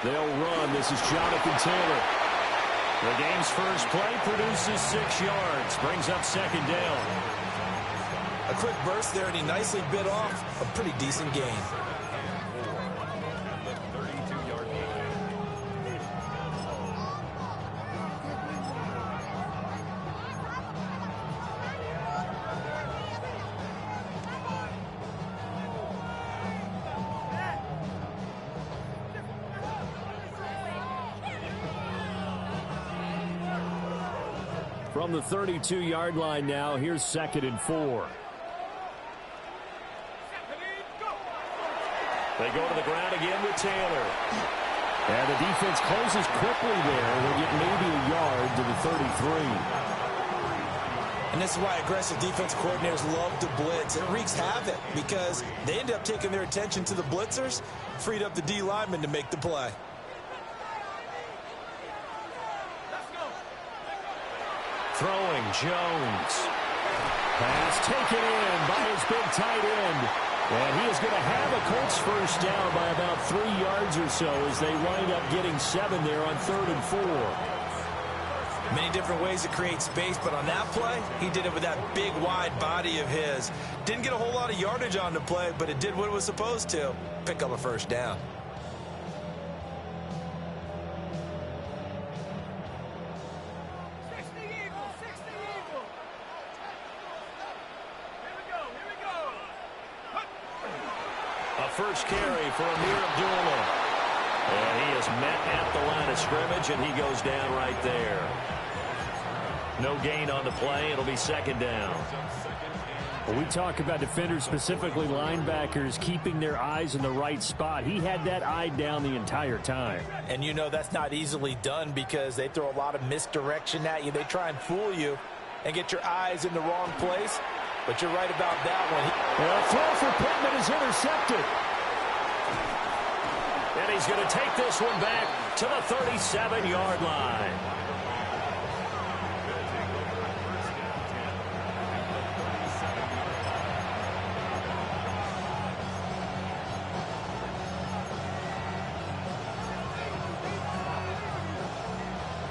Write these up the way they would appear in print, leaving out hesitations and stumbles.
They'll run. This is Jonathan Taylor. The game's first play produces 6 yards. Brings up second down. A quick burst there, and he nicely bit off a pretty decent gain. From the 32-yard line now, here's 2nd and 4. They go to the ground again with Taylor. And the defense closes quickly there. They get maybe a yard to the 33. And this is why aggressive defense coordinators love to blitz. It wreaks havoc because they end up taking their attention to the blitzers, freed up the D lineman to make the play. Throwing, Jones. Pass taken in by his big tight end. And he is going to have a Colts first down by about 3 yards or so as they wind up getting 7 there on 3rd and 4. Many different ways to create space, but on that play, he did it with that big, wide body of his. Didn't get a whole lot of yardage on the play, but it did what it was supposed to. Pick up a first down. First carry for Amir Abdullah. And he is met at the line of scrimmage, and he goes down right there. No gain on the play. It'll be 2nd down. When we talk about defenders, specifically linebackers, keeping their eyes in the right spot, he had that eye down the entire time. And you know that's not easily done because they throw a lot of misdirection at you. They try and fool you and get your eyes in the wrong place. But you're right about that one. And a throw for Pittman is intercepted. And he's going to take this one back to the 37-yard line.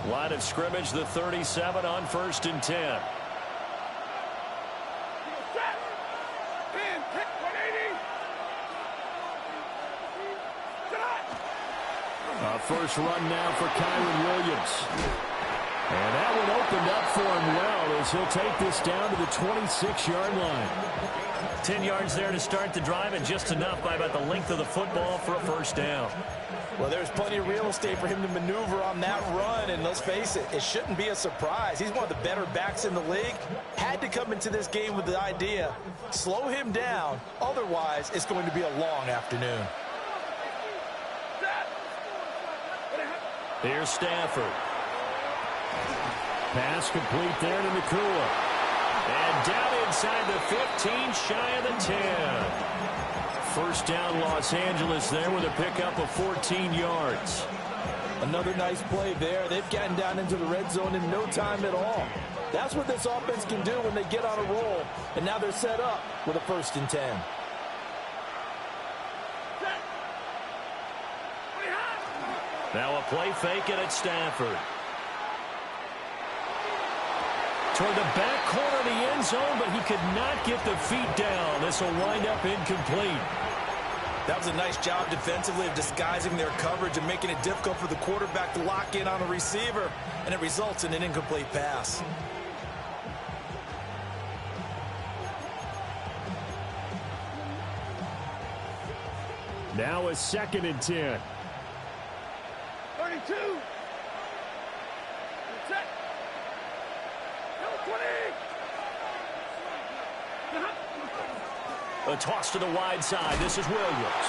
Line of scrimmage, the 37 on 1st and 10. First run now for Kyron Williams. And that one opened up for him well as he'll take this down to the 26-yard line. 10 yards there to start the drive, and just enough by about the length of the football for a first down. Well, there's plenty of real estate for him to maneuver on that run, and let's face it, it shouldn't be a surprise. He's one of the better backs in the league. Had to come into this game with the idea, slow him down, otherwise it's going to be a long afternoon. Here's Stafford. Pass complete there to Nakua. And down inside the 15, shy of the 10. First down, Los Angeles there with a pickup of 14 yards. Another nice play there. They've gotten down into the red zone in no time at all. That's what this offense can do when they get on a roll. And now they're set up with a 1st and 10. Now a play fake it at Stafford. Toward the back corner of the end zone, but he could not get the feet down. This will wind up incomplete. That was a nice job defensively of disguising their coverage and making it difficult for the quarterback to lock in on a receiver, and it results in an incomplete pass. Now a 2nd and 10. 32. Check. A toss to the wide side. This is Williams.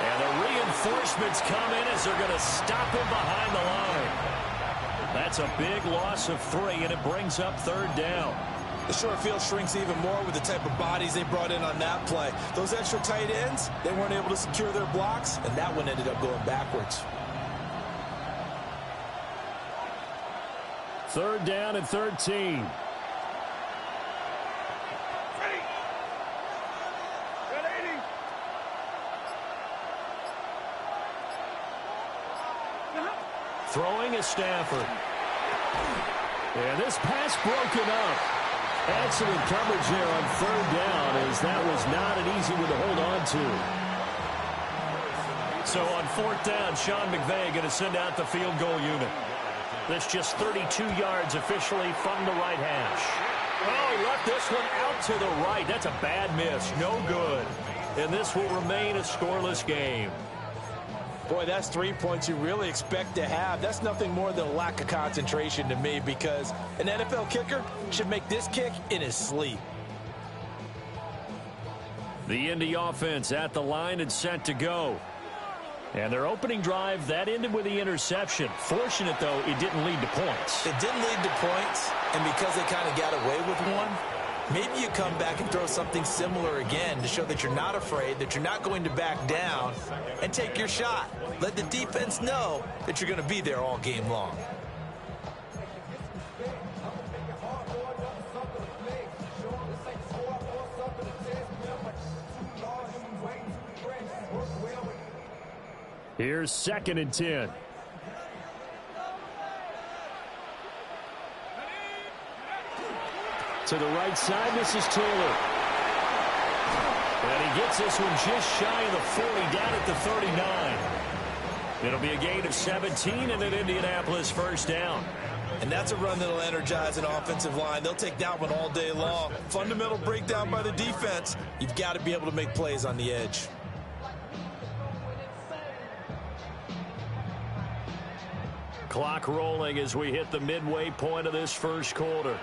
And the reinforcements come in as they're going to stop him behind the line. That's a big loss of 3, and it brings up 3rd down. The short field shrinks even more with the type of bodies they brought in on that play. Those extra tight ends, they weren't able to secure their blocks, and that one ended up going backwards. 3rd down and 13. Throwing is Stafford. And this pass broken up. Excellent coverage there on third down, as that was not an easy one to hold on to. So on fourth down, Sean McVay going to send out the field goal unit. That's just 32 yards officially from the right hash. Oh, he left this one out to the right. That's a bad miss. No good. And this will remain a scoreless game. Boy, that's 3 points you really expect to have. That's nothing more than a lack of concentration to me, because an NFL kicker should make this kick in his sleep. The Indy offense at the line and set to go. And their opening drive, that ended with the interception. Fortunate, though, it didn't lead to points. It didn't lead to points, and because they kind of got away with one, maybe you come back and throw something similar again to show that you're not afraid, that you're not going to back down, and take your shot. Let the defense know that you're going to be there all game long. Here's 2nd and 10. To the right side, this is Taylor. And he gets this one just shy of the 40, down at the 39. It'll be a gain of 17 and an Indianapolis first down. And that's a run that'll energize an offensive line. They'll take that one all day long. Fundamental breakdown by the defense. You've got to be able to make plays on the edge. Clock rolling as we hit the midway point of this first quarter.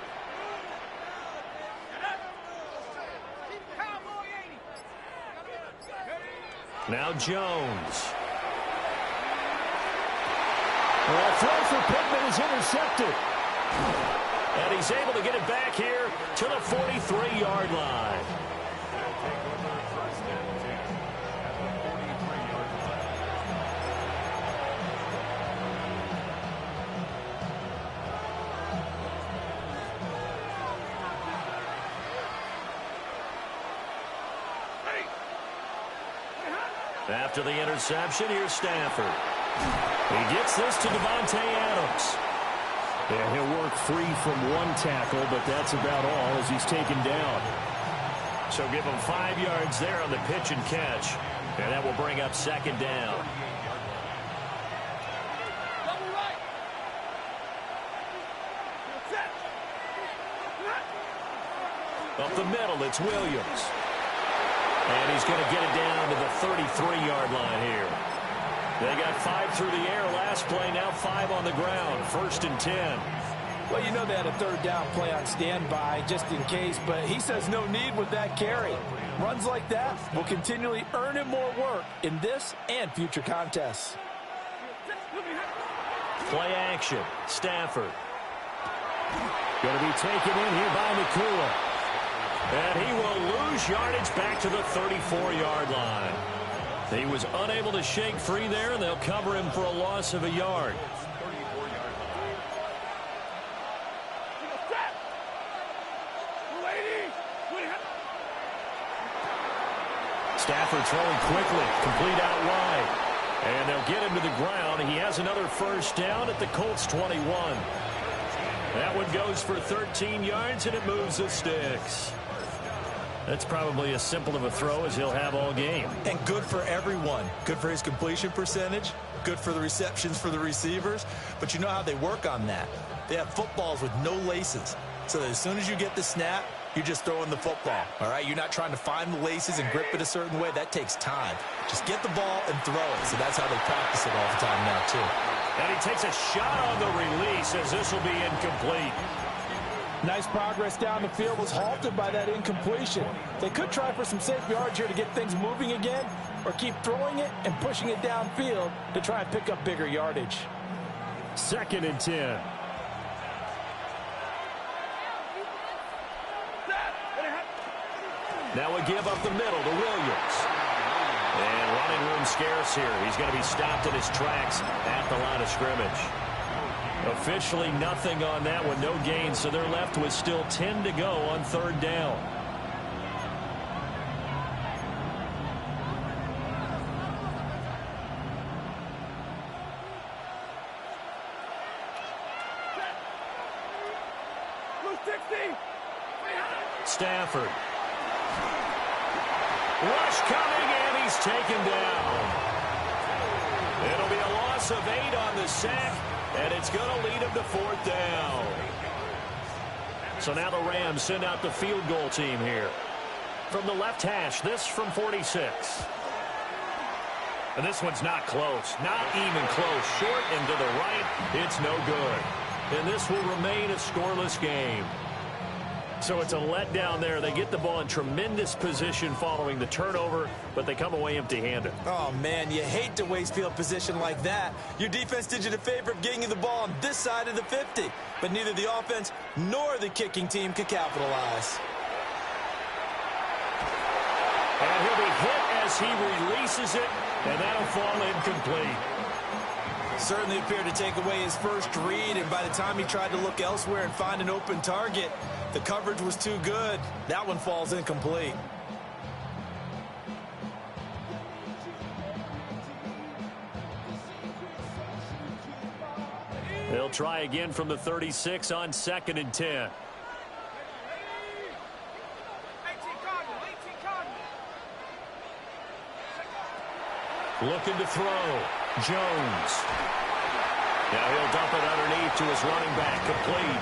Now Jones. Well, throw for Pittman is intercepted. And he's able to get it back here to the 43-yard line. After the interception, here's Stafford. He gets this to Devontae Adams. Yeah, he'll work free from one tackle, but that's about all as he's taken down. So give him 5 yards there on the pitch and catch. And that will bring up 2nd down. Up the middle, it's Williams. And he's going to get it down to the 33-yard line here. They got 5 through the air last play, now 5 on the ground. 1st and 10. Well, you know they had a third down play on standby just in case, but he says no need with that carry. Runs like that will continually earn him more work in this and future contests. Play action. Stafford. Going to be taken in here by Nakua. And he will lose yardage back to the 34-yard line. He was unable to shake free there, and they'll cover him for a loss of a yard. Stafford throwing quickly, complete out wide. And they'll get him to the ground. He has another first down at the Colts 21. That one goes for 13 yards, and it moves the sticks. That's probably as simple of a throw as he'll have all game. And good for everyone. Good for his completion percentage. Good for the receptions for the receivers. But you know how they work on that. They have footballs with no laces. So that as soon as you get the snap, you're just throwing the football. All right? You're not trying to find the laces and grip it a certain way. That takes time. Just get the ball and throw it. So that's how they practice it all the time now, too. And he takes a shot on the release as this will be incomplete. Nice progress down the field, was halted by that incompletion. They could try for some safe yards here to get things moving again, or keep throwing it and pushing it downfield to try and pick up bigger yardage. 2nd and 10. Now we give up the middle to Williams. And running room scarce here. He's going to be stopped in his tracks at the line of scrimmage. Officially nothing on that one, no gain, so they're left with still 10 to go on 3rd down. Stafford. Rush coming, and he's taken down. It'll be a loss of 8 on the sack, and it's going to lead him to 4th down. So now the Rams send out the field goal team here. From the left hash, this from 46. And this one's not close. Not even close. Short and to the right. It's no good. And this will remain a scoreless game. So it's a letdown there. They get the ball in tremendous position following the turnover, but they come away empty-handed. Oh, man, you hate to waste field position like that. Your defense did you the favor of getting you the ball on this side of the 50. But neither the offense nor the kicking team could capitalize. And he'll be hit as he releases it, and that'll fall incomplete. Certainly appeared to take away his first read, and by the time he tried to look elsewhere and find an open target, the coverage was too good. That one falls incomplete. They'll try again from the 36 on 2nd and 10. Looking to throw. Jones. Now he'll dump it underneath to his running back, complete.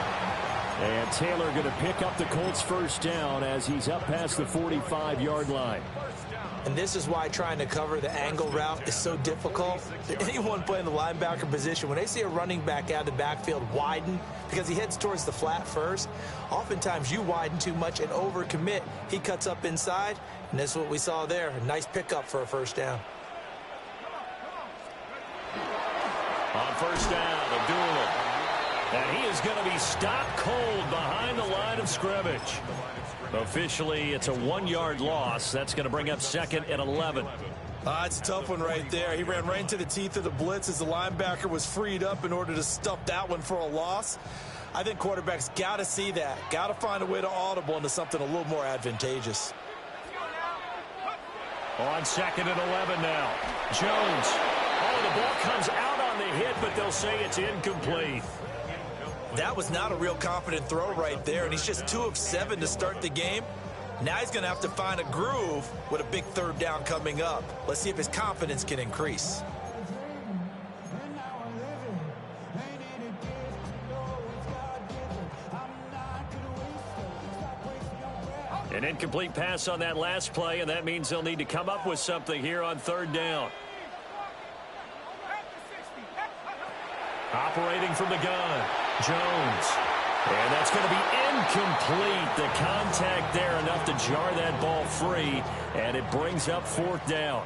And Taylor going to pick up the Colts' first down as he's up past the 45-yard line. And this is why trying to cover the angle route is so difficult. Anyone playing the linebacker position, when they see a running back out of the backfield widen because he heads towards the flat first, oftentimes you widen too much and overcommit. He cuts up inside, and that's what we saw there. A nice pickup for a first down. On first down, Abdullah. And he is going to be stopped cold behind the line of scrimmage. Officially, it's a 1-yard loss. That's going to bring up 2nd and 11. It's a tough one right there. He ran right into the teeth of the blitz as the linebacker was freed up in order to stuff that one for a loss. I think quarterbacks got to see that. Got to find a way to audible into something a little more advantageous. On 2nd and 11 now. Jones. Oh, the ball comes out on the hit, but they'll say it's incomplete. That was not a real confident throw right there, and he's just 2 of 7 to start the game. Now he's going to have to find a groove with a big 3rd down coming up. Let's see if his confidence can increase. An incomplete pass on that last play, and that means they'll need to come up with something here on 3rd down. Operating from the gun, Jones. And that's going to be incomplete. The contact there enough to jar that ball free, and it brings up 4th down.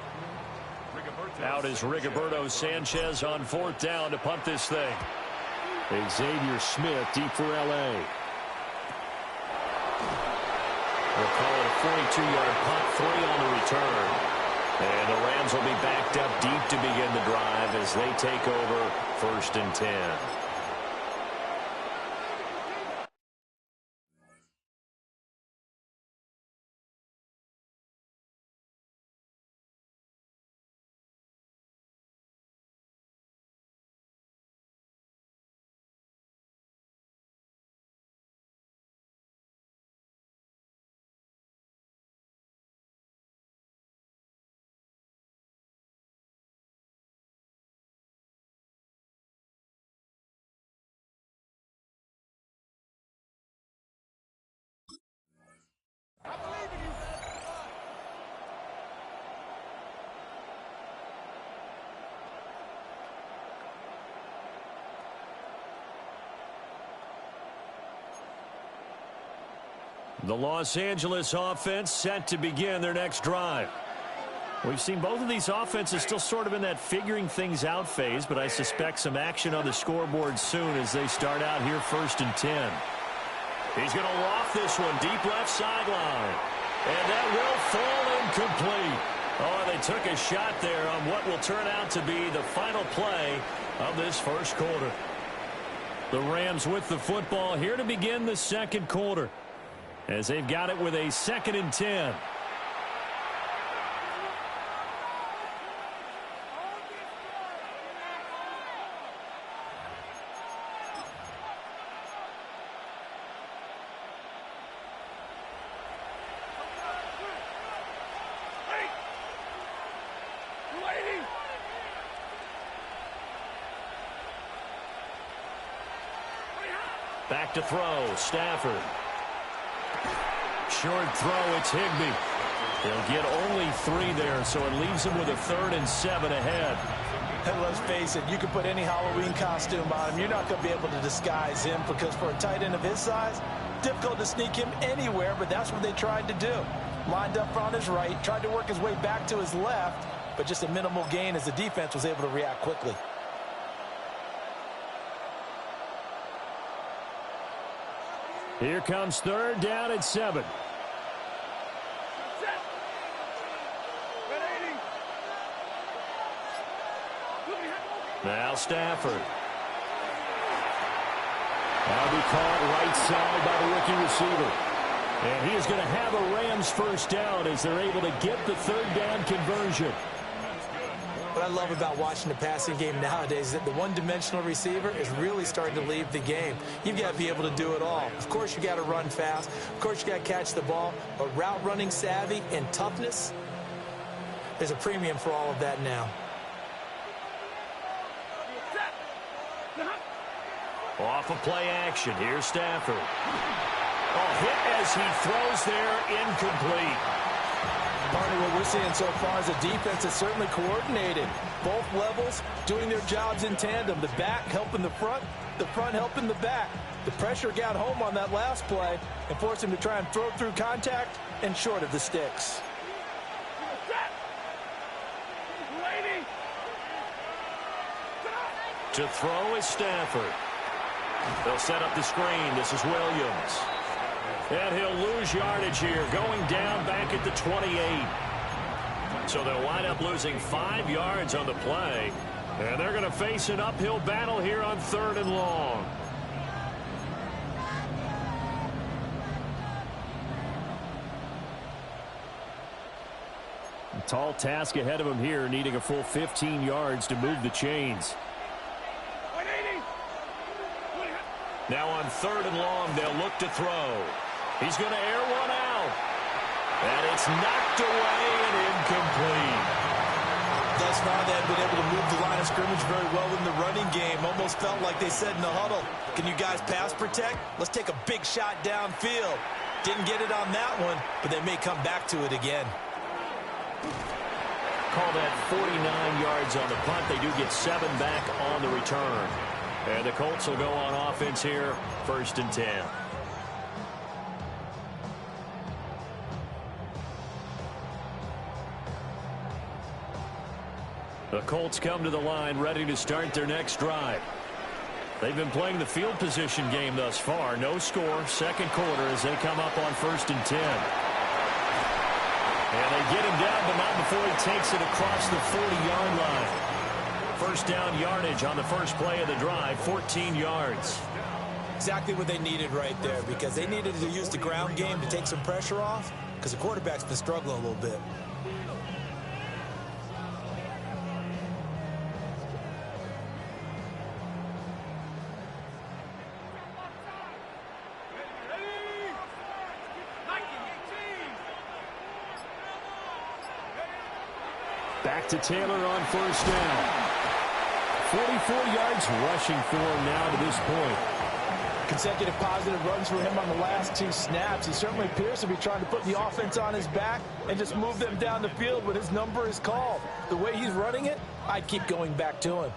Out is Rigoberto Sanchez on 4th down to punt this thing. Xavier Smith deep for L.A. We'll call it a 42-yard punt, 3 on the return. And the Rams will be backed up deep to begin the drive as they take over 1st and 10. The Los Angeles offense set to begin their next drive. We've seen both of these offenses still sort of in that figuring things out phase, but I suspect some action on the scoreboard soon as they start out here 1st and 10. He's going to loft this one deep left sideline. And that will fall incomplete. Oh, they took a shot there on what will turn out to be the final play of this first quarter. The Rams with the football here to begin the second quarter, as they've got it with a 2nd and 10. Back to throw, Stafford. Short throw, it's Higbee. He'll get only 3 there, so it leaves him with a 3rd and 7 ahead. And let's face it, you can put any Halloween costume on him. You're not going to be able to disguise him because for a tight end of his size, difficult to sneak him anywhere, but that's what they tried to do. Lined up on his right, tried to work his way back to his left, but just a minimal gain as the defense was able to react quickly. Here comes 3rd down and 7. Now Stafford. That'll be caught right side by the rookie receiver. And he is going to have a Rams first down as they're able to get the 3rd down conversion. What I love about watching the passing game nowadays is that the one-dimensional receiver is really starting to leave the game. You've got to be able to do it all. Of course, you got to run fast. Of course, you got to catch the ball. But route running savvy and toughness, there's a premium for all of that now. Off of play action. Here's Stafford. Oh, hit as he throws there, incomplete. Barney, what we're seeing so far is a defense that's certainly coordinated. Both levels doing their jobs in tandem. The back helping the front helping the back. The pressure got home on that last play and forced him to try and throw through contact and short of the sticks. To throw is Stafford. They'll set up the screen. This is Williams. And he'll lose yardage here, going down back at the 28. So they'll wind up losing 5 yards on the play. And they're going to face an uphill battle here on 3rd and long. A tall task ahead of him here, needing a full 15 yards to move the chains. Now on 3rd and long, they'll look to throw. He's going to air one out. And it's knocked away and incomplete. Thus far, they have been able to move the line of scrimmage very well in the running game. Almost felt like they said in the huddle, can you guys pass protect? Let's take a big shot downfield. Didn't get it on that one, but they may come back to it again. Call that 49 yards on the punt. They do get 7 back on the return. And the Colts will go on offense here, 1st and 10. The Colts come to the line ready to start their next drive. They've been playing the field position game thus far. No score, 2nd quarter as they come up on 1st and 10. And they get him down, but not before he takes it across the 40-yard line. 1st down yardage on the first play of the drive, 14 yards. Exactly what they needed right there, because they needed to use the ground game to take some pressure off, because the quarterback's been struggling a little bit. Back to Taylor on 1st down. 44 yards rushing for him now to this point. Consecutive positive runs for him on the last 2 snaps. He certainly appears to be trying to put the offense on his back and just move them down the field when his number is called. The way he's running it, I'd keep going back to him.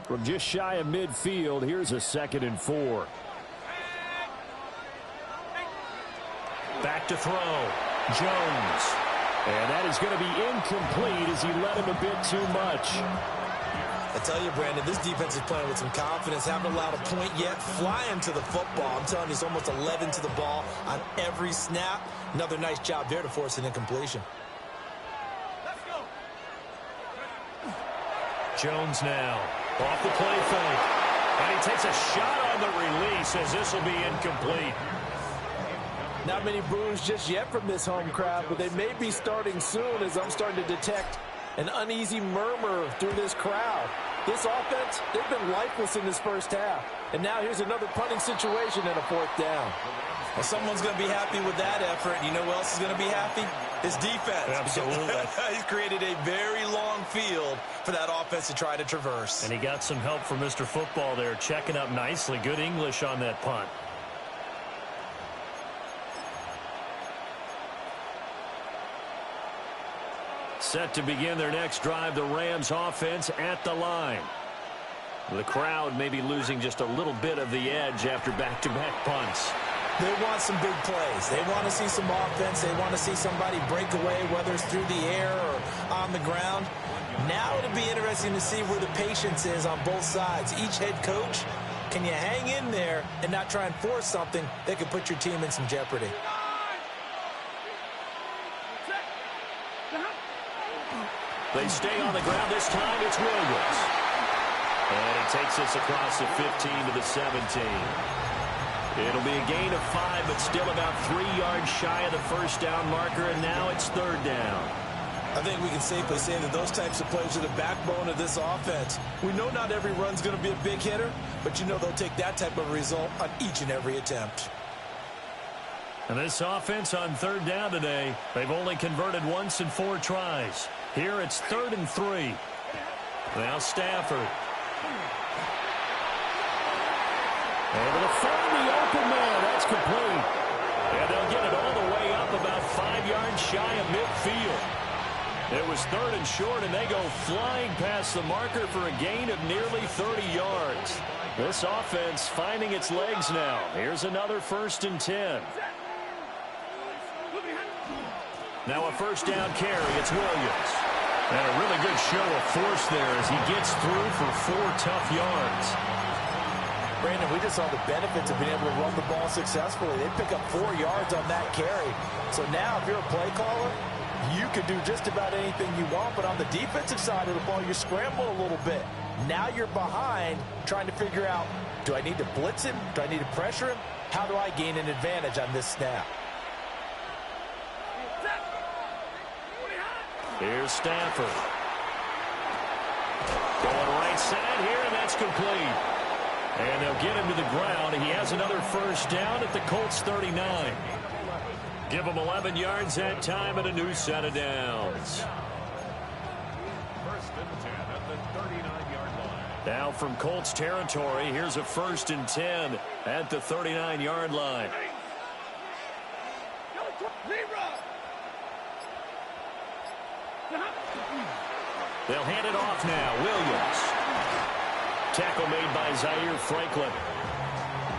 From just shy of midfield, here's a 2nd and 4. Back to throw. Jones. And that is going to be incomplete as he led him a bit too much. I tell you, Brandon, this defense is playing with some confidence. Haven't allowed a point yet. Flying to the football. I'm telling you, it's almost 11 to the ball on every snap. Another nice job there to force an incompletion. Let's go. Jones now. Off the play fake. And he takes a shot on the release as this will be incomplete. Not many boos just yet from this home crowd, but they may be starting soon as I'm starting to detect an uneasy murmur through this crowd. This offense, they've been lifeless in this first half. And now here's another punting situation and a 4th down. Well, someone's going to be happy with that effort. You know who else is going to be happy? His defense. Absolutely. He's created a very long field for that offense to try to traverse. And he got some help from Mr. Football there, checking up nicely. Good English on that punt. Set to begin their next drive, the Rams offense at the line. The crowd may be losing just a little bit of the edge after back-to-back punts. They want some big plays. They want to see some offense. They want to see somebody break away, whether it's through the air or on the ground. Now it'll be interesting to see where the patience is on both sides. Each head coach, can you hang in there and not try and force something that could put your team in some jeopardy? They stay on the ground. This time it's Williams. And he takes us across the 15 to the 17. It'll be a gain of 5, but still about 3 yards shy of the first down marker, and now it's third down. I think we can safely say that those types of plays are the backbone of this offense. We know not every run's going to be a big hitter, but you know they'll take that type of result on each and every attempt. And this offense on third down today, they've only converted once in 4 tries. Here it's 3rd and 3. Now Stafford. Able to find the open man. That's complete. And they'll get it all the way up about 5 yards shy of midfield. It was 3rd and short, and they go flying past the marker for a gain of nearly 30 yards. This offense finding its legs now. Here's another 1st and 10. Now a first down carry. It's Williams. And a really good show of force there as he gets through for 4 tough yards. Brandon, we just saw the benefits of being able to run the ball successfully. They pick up 4 yards on that carry. So now if you're a play caller, you can do just about anything you want. But on the defensive side of the ball, you scramble a little bit. Now you're behind trying to figure out, do I need to blitz him? Do I need to pressure him? How do I gain an advantage on this snap? Here's Stafford. Going right side here, and that's complete. And they'll get him to the ground. He has another first down at the Colts 39. Give him 11 yards that time and a new set of downs. 1st and 10 at the 39-yard line. Now from Colts territory, here's a 1st and 10 at the 39-yard line. They'll hand it off now. Williams. Tackle made by Zaire Franklin.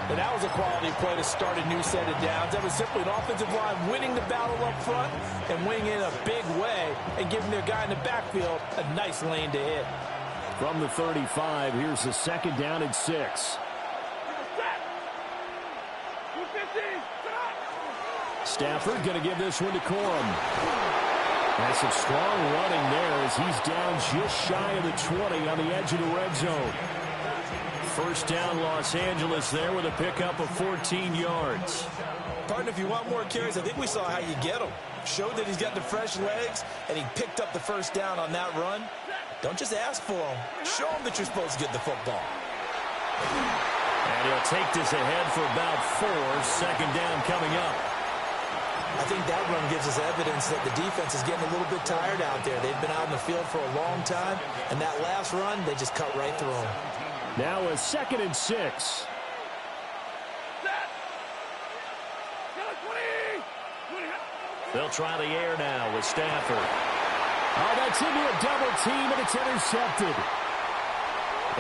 And that was a quality play to start a new set of downs. That was simply an offensive line winning the battle up front and winning in a big way and giving their guy in the backfield a nice lane to hit. From the 35, here's the 2nd down and 6. Stafford going to give this one to Corum. That's some strong running there as he's down just shy of the 20 on the edge of the red zone. First down, Los Angeles there with a pickup of 14 yards. Partner, if you want more carries, I think we saw how you get them. Showed that he's got the fresh legs, and he picked up the first down on that run. Don't just ask for them. Show them that you're supposed to get the football. And he'll take this ahead for about 4. 2nd down coming up. I think that run gives us evidence that the defense is getting a little bit tired out there. They've been out in the field for a long time, and that last run, they just cut right through them. Now a 2nd and 6. They'll try the air now with Stafford. Oh, that's into a double team, and it's intercepted.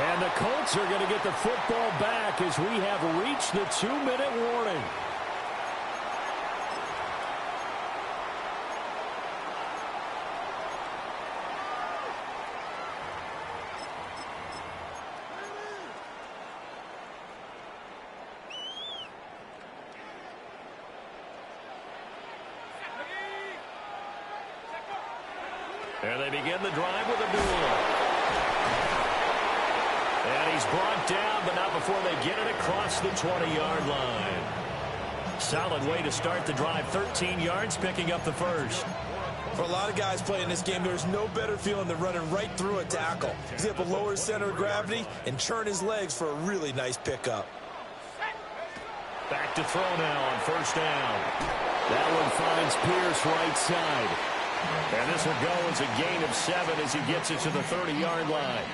And the Colts are going to get the football back as we have reached the 2-minute warning. And they begin the drive with a duel. And he's brought down, but not before they get it across the 20-yard line. Solid way to start the drive. 13 yards, picking up the first. For a lot of guys playing this game, there's no better feeling than running right through a tackle. He's able to lower his center of gravity and churn his legs for a really nice pickup. Back to throw now on first down. That one finds Pierce right side. And this will go as a gain of 7 as he gets it to the 30-yard line.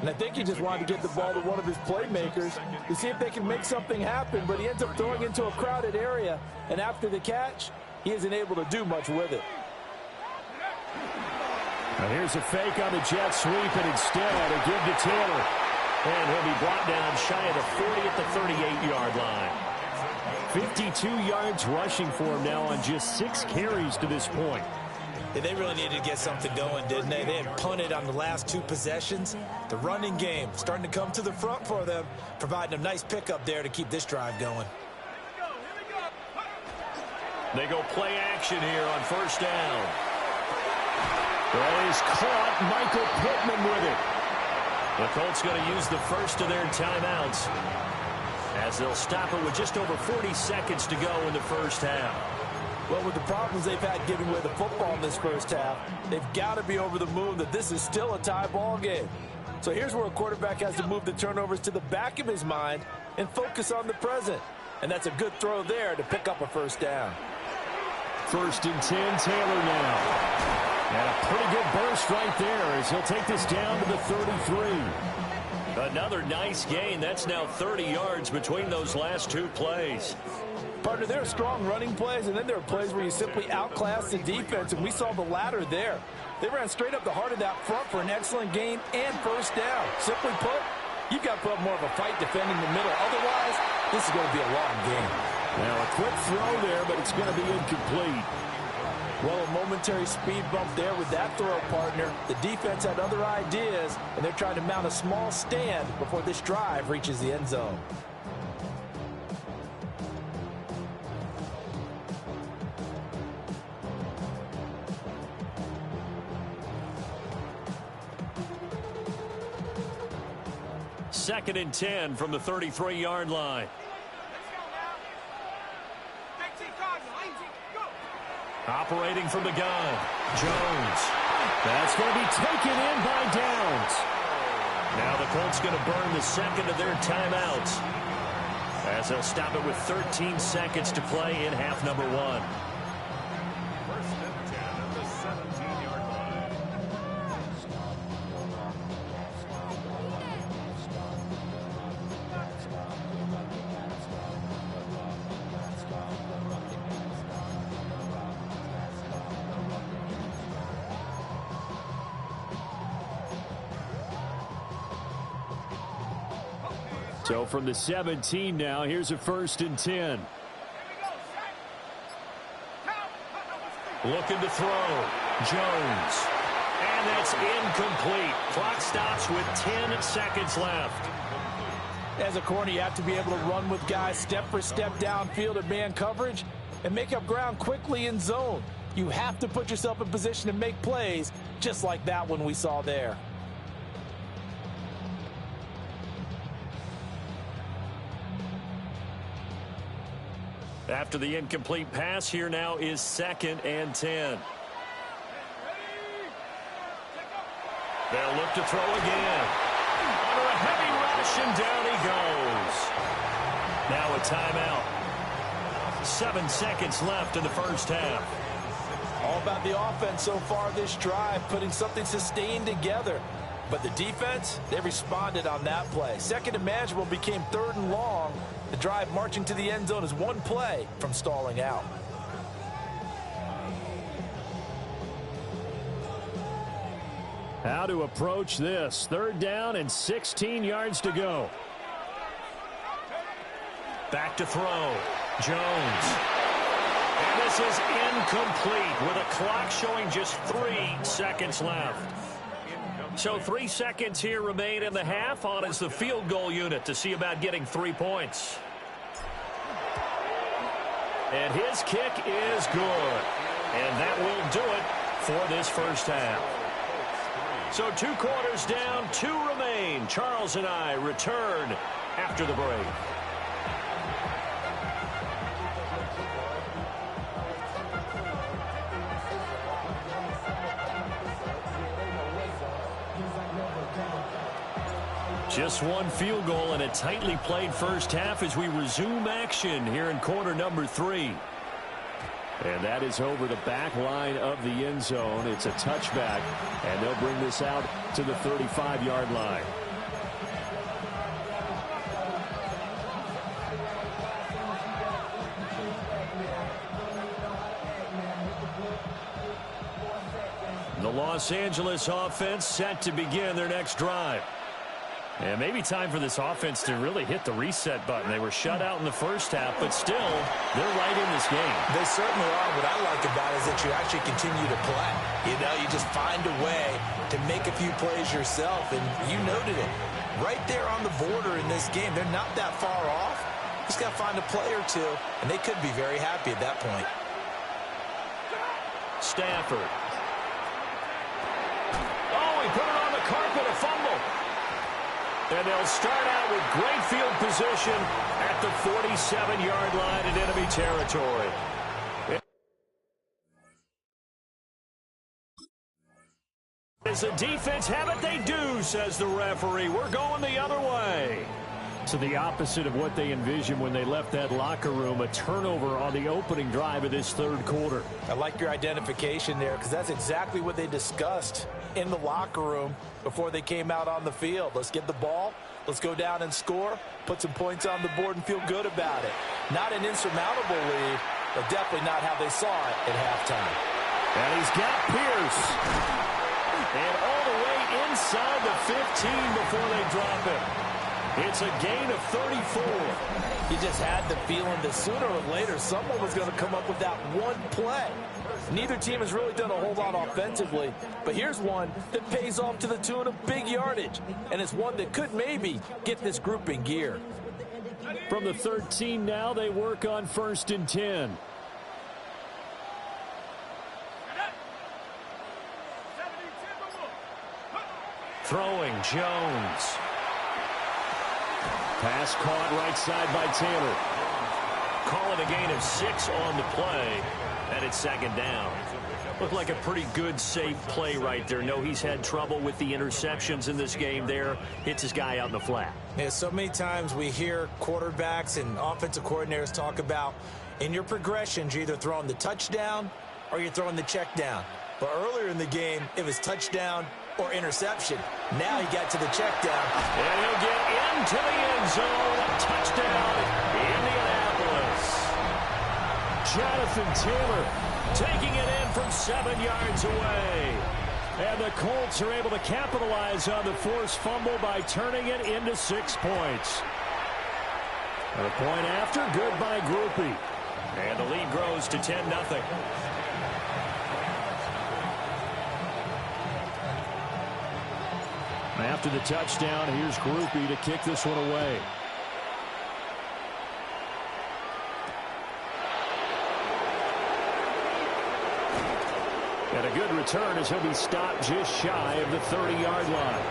And I think he just wanted to get the ball to one of his playmakers to see if they can make something happen, but he ends up throwing into a crowded area, and after the catch, he isn't able to do much with it. Now here's a fake on the jet sweep, and instead a give to Taylor. And he'll be brought down shy of the 40 at the 38-yard line. 52 yards rushing for him now on just 6 carries to this point. Yeah, they really needed to get something going, didn't they? They had punted on the last 2 possessions. The running game starting to come to the front for them, providing a nice pickup there to keep this drive going. They go play action here on first down. That is caught. Michael Pittman with it. The Colts going to use the first of their timeouts as they'll stop it with just over 40 seconds to go in the first half. Well, with the problems they've had giving away the football in this first half, they've got to be over the moon that this is still a tie ball game. So here's where a quarterback has to move the turnovers to the back of his mind and focus on the present. And that's a good throw there to pick up a first down. 1st and 10, Taylor now. And a pretty good burst right there as he'll take this down to the 33. Another nice gain. That's now 30 yards between those last 2 plays. Partner, there are strong running plays, and then there are plays where you simply outclass the defense, and we saw the latter there. They ran straight up the heart of that front for an excellent gain and first down. Simply put, you've got to put up more of a fight defending the middle. Otherwise, this is going to be a long game. Now a quick throw there, but it's going to be incomplete. Well, a momentary speed bump there with that throw, partner. The defense had other ideas, and they're trying to mount a small stand before this drive reaches the end zone. Second and 10 from the 33-yard line. Operating from the gun, Jones. That's going to be taken in by Downs. Now the Colts going to burn the second of their timeouts as they'll stop it with 13 seconds to play in half number 1. First and 10 at the 17-yard line. So from the 17 now, here's a 1st and 10. Looking to throw. Jones. And that's incomplete. Clock stops with 10 seconds left. As a corner, you have to be able to run with guys step for step downfield in man coverage and make up ground quickly in zone. You have to put yourself in position to make plays just like that one we saw there. After the incomplete pass, here now is 2nd and 10. They'll look to throw again. Under a heavy rush, and down he goes. Now a timeout. 7 seconds left in the first half. All about the offense so far this drive, putting something sustained together. But the defense, they responded on that play. Second and manageable became 3rd and long. The drive marching to the end zone is 1 play from stalling out. How to approach this. 3rd down and 16 yards to go. Back to throw. Jones. And this is incomplete with a clock showing just 3 seconds left. So 3 seconds here remain in the half. On is the field goal unit to see about getting 3 points. And his kick is good. And that will do it for this first half. So 2 quarters down, 2 remain. Charles and I return after the break. Just 1 field goal and a tightly played first half as we resume action here in quarter number 3. And that is over the back line of the end zone. It's a touchback, and they'll bring this out to the 35-yard line. The Los Angeles offense set to begin their next drive. And maybe time for this offense to really hit the reset button. They were shut out in the first half, but still, they're right in this game. They certainly are. What I like about it is that you actually continue to play. You know, you just find a way to make a few plays yourself, and you noted it. Right there on the border in this game, they're not that far off. Just got to find a play or two, and they could be very happy at that point. Stafford. Oh, he put it on the carpet, a fumble. And they'll start out with great field position at the 47-yard line in enemy territory. As the defense have it, they do, says the referee. We're going the other way. So the opposite of what they envisioned when they left that locker room, a turnover on the opening drive of this third quarter. I like your identification there because that's exactly what they discussed in the locker room before they came out on the field. Let's get the ball. Let's go down and score, put some points on the board, and feel good about it. Not an insurmountable lead, but definitely not how they saw it at halftime. And he's got Pierce. And all the way inside the 15 before they drop him. It's a gain of 34. You just had the feeling that sooner or later someone was going to come up with that one play. Neither team has really done a whole lot offensively, but here's one that pays off to the tune of big yardage, and it's one that could maybe get this group in gear. From the 13 now, they work on 1st and 10. Throwing Jones. Pass caught right side by Taylor. Call it a gain of 6 on the play, and it's 2nd down. Looked like a pretty good, safe play right there. No, he's had trouble with the interceptions in this game there. Hits his guy out in the flat. Yeah, so many times we hear quarterbacks and offensive coordinators talk about in your progressions, you're either throwing the touchdown or you're throwing the check down. But earlier in the game, it was touchdown or interception. Now he got to the check down. And he'll get into the end zone. Touchdown, Indianapolis. Jonathan Taylor taking it in from 7 yards away. And the Colts are able to capitalize on the forced fumble by turning it into 6 points. And a point after, good by Groupie. And the lead grows to 10-0. After the touchdown, here's Groupie to kick this one away. And a good return as he'll be stopped just shy of the 30-yard line.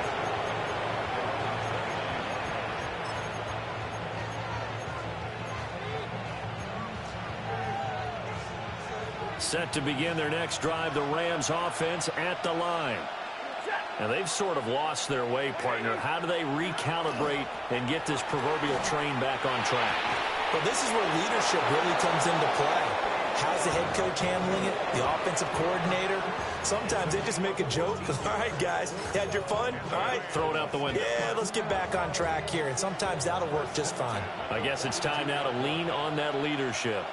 Set to begin their next drive, the Rams offense at the line. Now, they've sort of lost their way, partner. How do they recalibrate and get this proverbial train back on track? Well, this is where leadership really comes into play. How's the head coach handling it? The offensive coordinator? Sometimes they just make a joke. All right, guys, you had your fun? All right. Throw it out the window. Yeah, let's get back on track here. And sometimes that'll work just fine. I guess it's time now to lean on that leadership.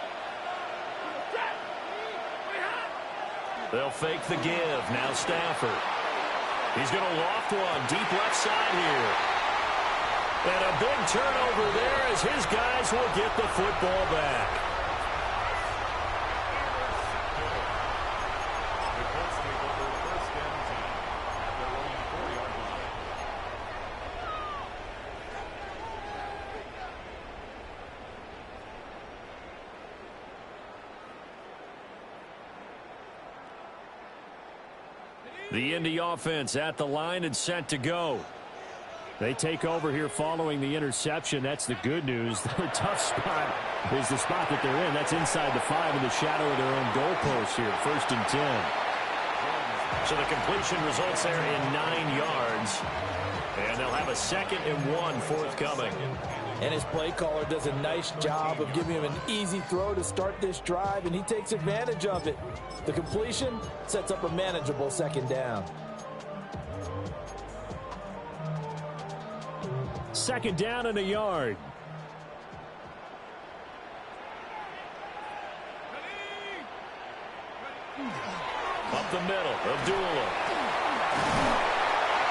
They'll fake the give. Now Stafford. He's going to loft one deep left side here. And a big turnover there as his guys will get the football back. The Indy offense at the line and set to go. They take over here following the interception. That's the good news. Their tough spot is the spot that they're in. That's inside the 5 in the shadow of their own goalpost here. 1st and 10. So the completion results there in 9 yards. And they'll have a 2nd and 1 forthcoming. And his play caller does a nice job of giving him an easy throw to start this drive, and he takes advantage of it. The completion sets up a manageable 2nd down. 2nd down and a yard. Up the middle, Abdullah.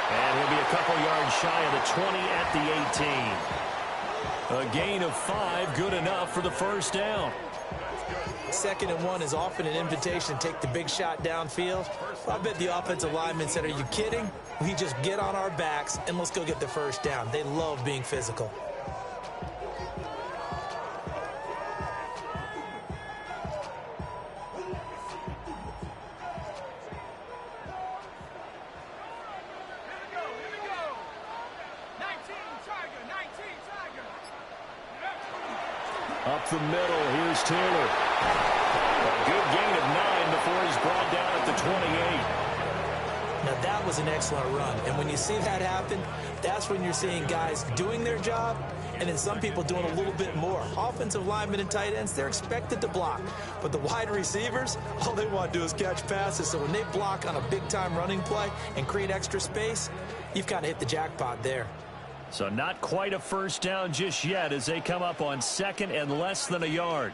And he'll be a couple yards shy of the 20 at the 18. A gain of 5, good enough for the first down. 2nd and 1 is often an invitation to take the big shot downfield. I bet the offensive lineman said, are you kidding? We just get on our backs and let's go get the first down. They love being physical. Up the middle, here's Taylor. A good gain of 9 before he's brought down at the 28. Now that was an excellent run, and when you see that happen, that's when you're seeing guys doing their job and then some people doing a little bit more. Offensive linemen and tight ends, they're expected to block, but the wide receivers, all they want to do is catch passes. So when they block on a big-time running play and create extra space, you've kind of hit the jackpot there. So not quite a first down just yet as they come up on 2nd and less than a yard.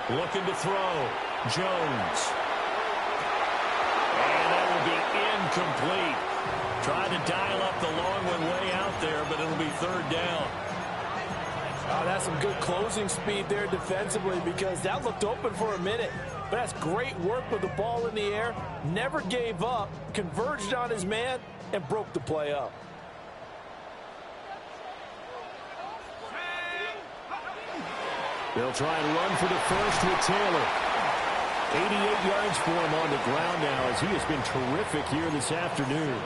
Looking to throw. Jones. And that will be incomplete. Trying to dial up the long one way out there, but it'll be 3rd down. Oh, that's some good closing speed there defensively because that looked open for a minute. But that's great work with the ball in the air. Never gave up, converged on his man, and broke the play up. They'll try and run for the first with Taylor. 88 yards for him on the ground now as he has been terrific here this afternoon.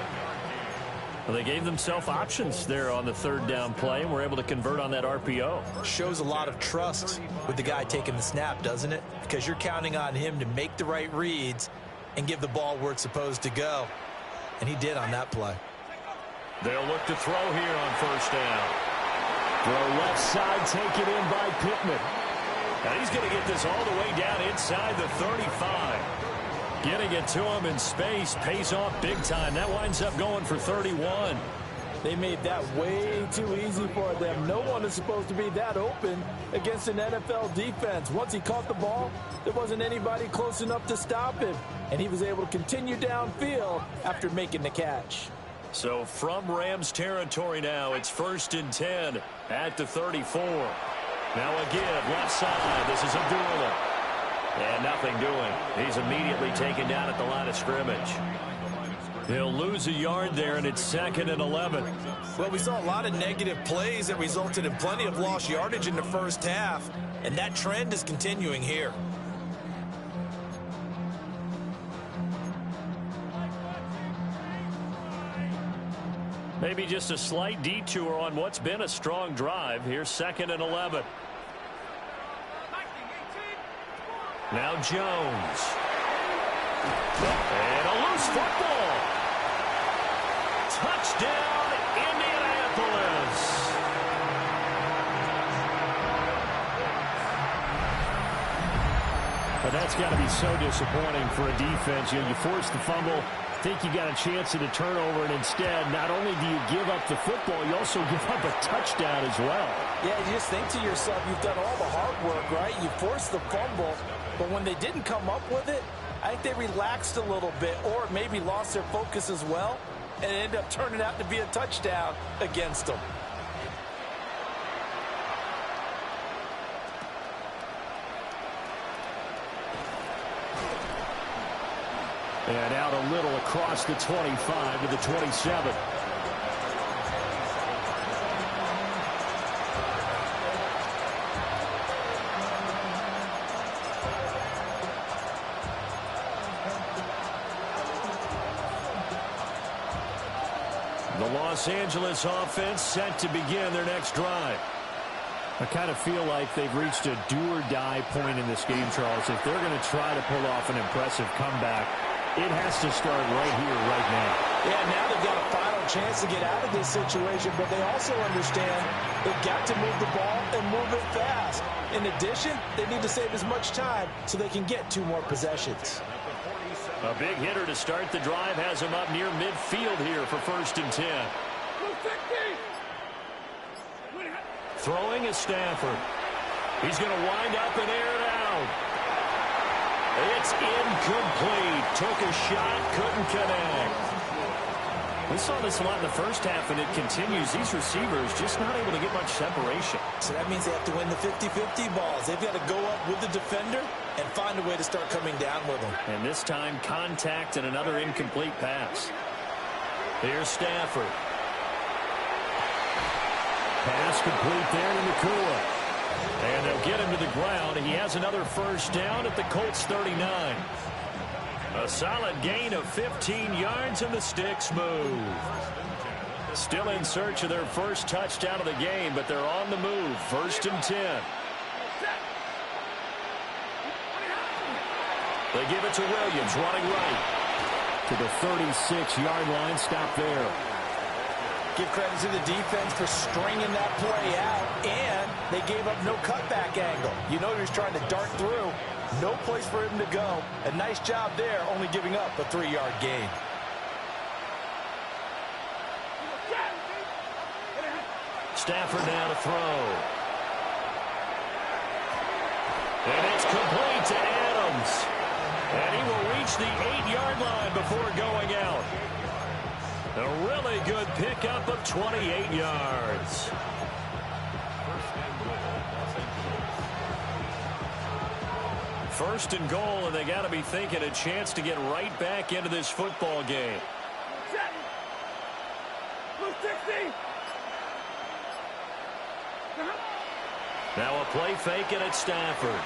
Well, they gave themselves options there on the 3rd down play and were able to convert on that RPO. Shows a lot of trust with the guy taking the snap, doesn't it? Because you're counting on him to make the right reads and give the ball where it's supposed to go. And he did on that play. They'll look to throw here on 1st down. Throw left side taken in by Pittman. Now he's going to get this all the way down inside the 35. Getting it to him in space pays off big time. That winds up going for 31. They made that way too easy for them. No one is supposed to be that open against an NFL defense. Once he caught the ball, there wasn't anybody close enough to stop him. And he was able to continue downfield after making the catch. So from Rams territory now, it's 1st and 10 at the 34. Now a give left side. This is Abdullah. And nothing doing. He's immediately taken down at the line of scrimmage. He'll lose a yard there, and it's 2nd and 11. Well, we saw a lot of negative plays that resulted in plenty of lost yardage in the first half, and that trend is continuing here. Maybe just a slight detour on what's been a strong drive. Here's 2nd and 11. Now Jones. And a loose football. Touchdown, Indianapolis. But that's got to be so disappointing for a defense. You know, you force the fumble, think you got a chance at a turnover, and instead, not only do you give up the football, you also give up a touchdown as well. Yeah, you just think to yourself, you've done all the hard work, right? You forced the fumble, but when they didn't come up with it, I think they relaxed a little bit or maybe lost their focus as well, and it ended up turning out to be a touchdown against them. And out a little across the 25 to the 27. The Los Angeles offense set to begin their next drive. I kind of feel like they've reached a do-or-die point in this game, Charles. If they're going to try to pull off an impressive comeback, it has to start right here, right now. Yeah, now they've got a final chance to get out of this situation, but they also understand they've got to move the ball and move it fast. In addition, they need to save as much time so they can get 2 more possessions. A big hitter to start the drive has him up near midfield here for 1st and 10. Throwing is Stafford. He's going to wind up and air it out. It's incomplete. Took a shot, couldn't connect. We saw this a lot in the first half, and it continues. These receivers just not able to get much separation. So that means they have to win the 50-50 balls. They've got to go up with the defender and find a way to start coming down with them. And this time, contact and another incomplete pass. Here's Stafford. Pass complete there to Nakua. And they'll get him to the ground. He has another first down at the Colts 39. A solid gain of 15 yards, and the sticks move. Still in search of their first touchdown of the game, but they're on the move. 1st and 10. They give it to Williams, running right. To the 36-yard line, stop there. Give credit to the defense for stringing that play out, and they gave up no cutback angle. You know he was trying to dart through. No place for him to go. A nice job there, only giving up a 3-yard gain. Stafford now to throw. And it's complete to Adams. And he will reach the 8-yard line before going out. A really good pickup of 28 yards. First and goal, and they got to be thinking a chance to get right back into this football game. Now a play fake, and it's Stafford.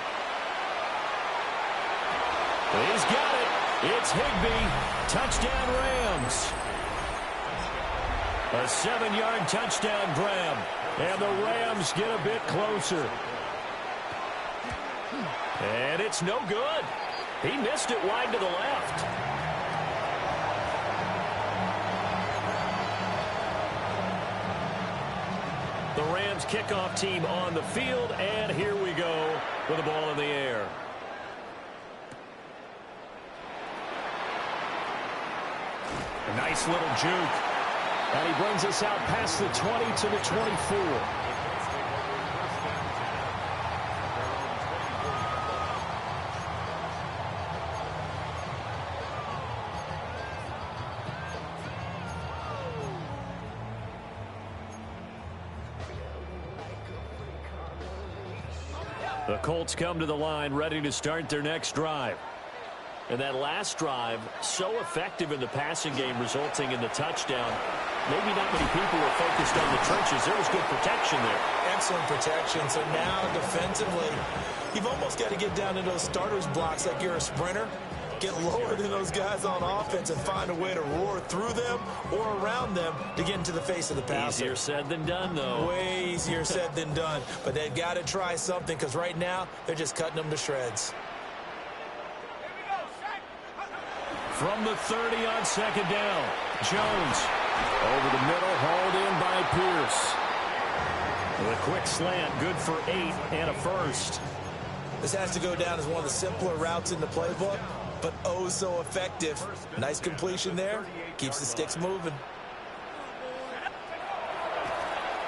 He's got it. It's Higbee. Touchdown Rams. A 7-yard touchdown grab. And the Rams get a bit closer. And it's no good. He missed it wide to the left. The Rams kickoff team on the field, and here we go with the ball in the air. A nice little juke. And he brings us out past the 20 to the 24. The Colts come to the line ready to start their next drive. And that last drive, so effective in the passing game, resulting in the touchdown. Maybe not many people were focused on the trenches. There was good protection there. Excellent protection. So now defensively, you've almost got to get down to those starters blocks like you're a sprinter. Get lower than those guys on offense and find a way to roar through them or around them to get into the face of the passer. Easier said than done, though. Way easier said than done. But they've got to try something, because right now they're just cutting them to shreds. From the 30 on 2nd down, Jones. Over the middle, hauled in by Pierce. With a quick slant, good for 8 and a first. This has to go down as one of the simpler routes in the playbook, but oh so effective. Nice completion there. Keeps the sticks moving.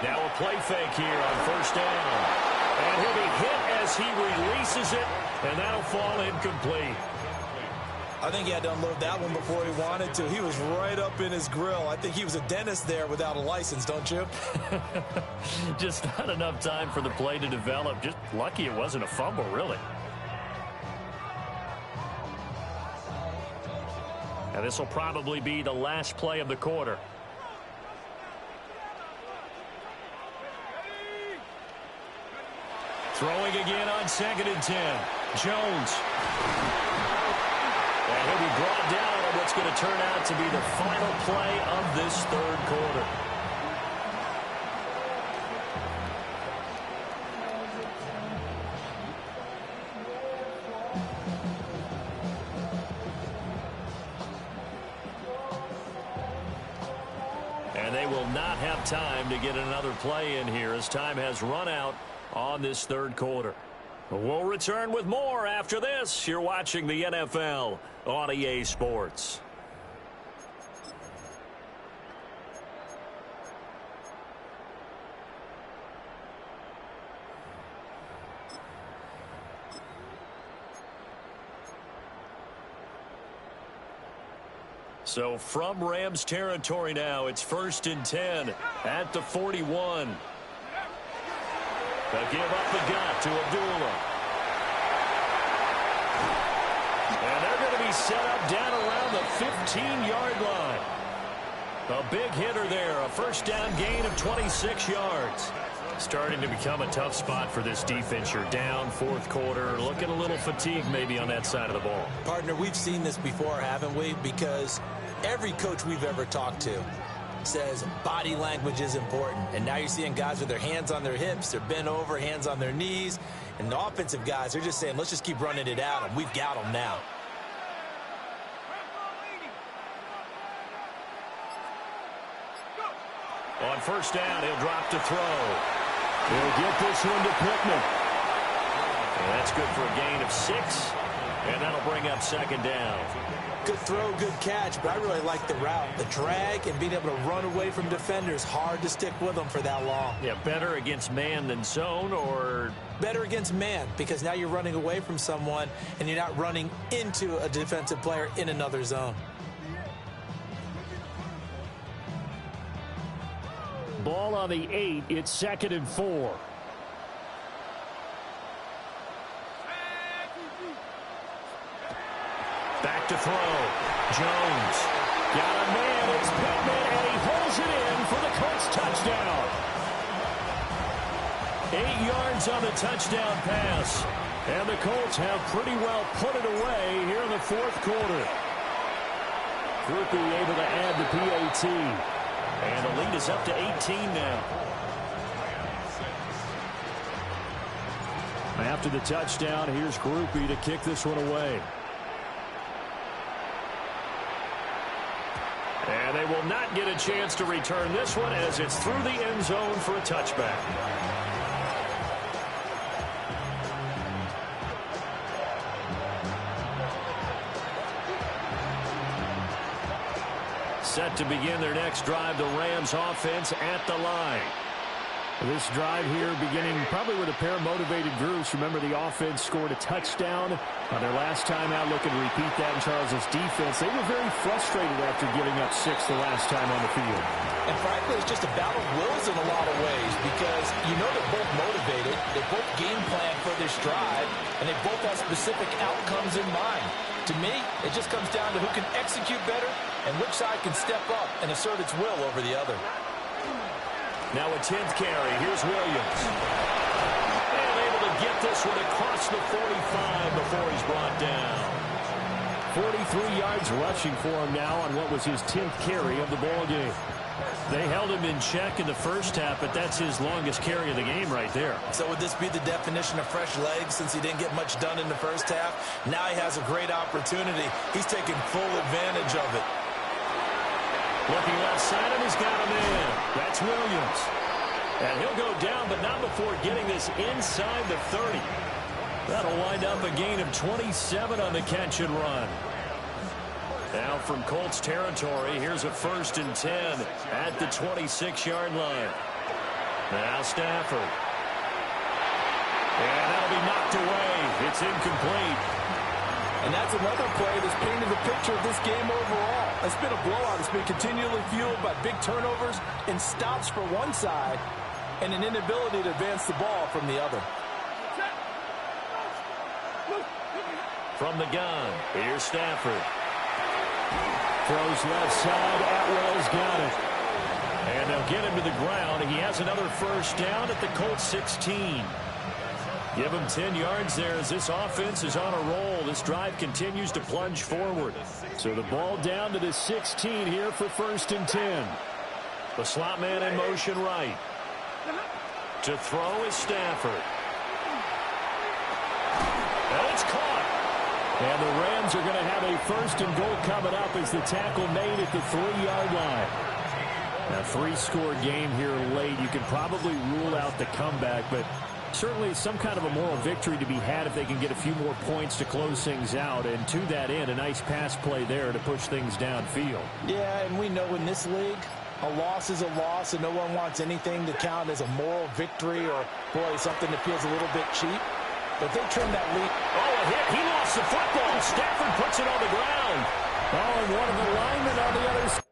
Now a play fake here on 1st down. And he'll be hit as he releases it, and that'll fall incomplete. I think he had to unload that one before he wanted to. He was right up in his grill. I think he was a dentist there without a license, don't you? Just not enough time for the play to develop. Just lucky it wasn't a fumble, really. And this will probably be the last play of the quarter. Throwing again on 2nd and 10. Jones. And he'll be brought down on what's going to turn out to be the final play of this 3rd quarter. And they will not have time to get another play in here as time has run out on this 3rd quarter. We'll return with more after this. You're watching the NFL on EA Sports. So from Rams territory now, it's 1st and 10 at the 41. They'll give up the gut to Abdullah. And they're going to be set up down around the 15-yard line. A big hitter there, a first down gain of 26 yards. Starting to become a tough spot for this defense. You're down, fourth quarter, looking a little fatigued maybe on that side of the ball. Partner, we've seen this before, haven't we? Because every coach we've ever talked to says body language is important. And now you're seeing guys with their hands on their hips, they're bent over, hands on their knees. And the offensive guys, they're just saying, let's just keep running it out, and we've got them now. On first down, he'll drop to throw. He'll get this one to Pittman. And that's good for a gain of 6. And that'll bring up second down. Good throw, good catch, but I really like the route. The drag and being able to run away from defenders, hard to stick with them for that long. Yeah, better against man than zone, or better against man, because now you're running away from someone and you're not running into a defensive player in another zone. Ball on the 8. It's 2nd and 4. Back to throw. Jones. Got a man. It's Pittman, and he pulls it in for the Colts touchdown. 8 yards on the touchdown pass. And the Colts have pretty well put it away here in the fourth quarter. Groupie able to add the PAT. And the lead is up to 18 now. After the touchdown, here's Groupie to kick this one away. And they will not get a chance to return this one as it's through the end zone for a touchback. Set to begin their next drive, the Rams offense at the line. This drive here beginning probably with a pair of motivated groups. Remember, the offense scored a touchdown on their last time out. Looking to repeat that in Charles' defense. They were very frustrated after giving up 6 the last time on the field. And frankly, it's just a battle of wills in a lot of ways, because you know they're both motivated. They both game plan for this drive, and they both have specific outcomes in mind. To me, it just comes down to who can execute better and which side can step up and assert its will over the other. Now a 10th carry. Here's Williams. And able to get this one across the 45 before he's brought down. 43 yards rushing for him now on what was his 10th carry of the ball game. They held him in check in the first half, but that's his longest carry of the game right there. So would this be the definition of fresh legs, since he didn't get much done in the first half? Now he has a great opportunity. He's taking full advantage of it. Looking left side, and he's got him in. That's Williams. And he'll go down, but not before getting this inside the 30. That'll wind up a gain of 27 on the catch and run. Now from Colts territory, here's a 1st and 10 at the 26-yard line. Now Stafford. And that'll be knocked away. It's incomplete. And that's another play that's painted the picture of this game overall. It's been a blowout. It's been continually fueled by big turnovers and stops for one side and an inability to advance the ball from the other. From the gun, here's Stafford. Throws left side. Atwell's got it. And they'll get him to the ground. He has another first down at the Colts 16. Give him 10 yards there as this offense is on a roll. This drive continues to plunge forward. So the ball down to the 16 here for 1st and 10. The slot man in motion right. To throw is Stafford. And it's caught. And the Rams are going to have a 1st and goal coming up as the tackle made at the 3-yard line. A 3-score game here late. You can probably rule out the comeback, but certainly some kind of a moral victory to be had if they can get a few more points to close things out. And to that end, a nice pass play there to push things downfield. Yeah, and we know in this league, a loss is a loss, and no one wants anything to count as a moral victory or, boy, something that feels a little bit cheap. But they trim that lead. Oh, a hit. He lost the football. Stafford puts it on the ground. Oh, and one of the linemen on the other side.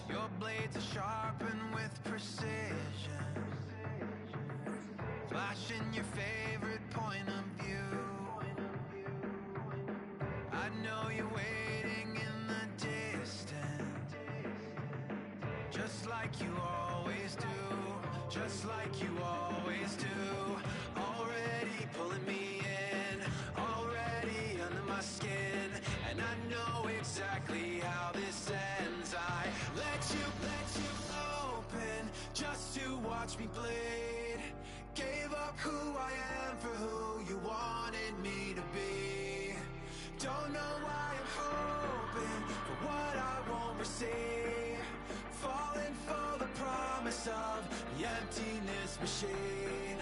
Your blades are sharpened with precision, flashing your favorite point of view. I know you're waiting in the distance, just like you always do, just like you always do. Already pulling me in, already under my skin, and I know exactly how this ends. I let you open just to watch me bleed. Gave up who I am for who you wanted me to be. Don't know why I'm hoping for what I won't receive. Falling for the promise of the emptiness machine.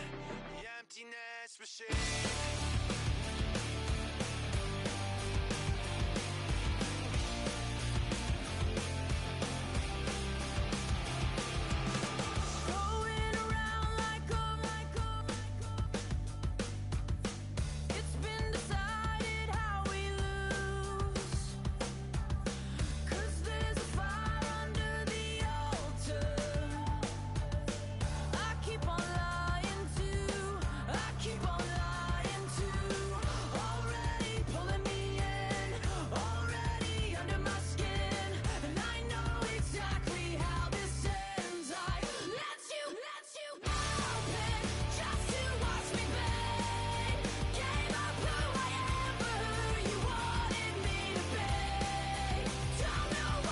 The emptiness machine.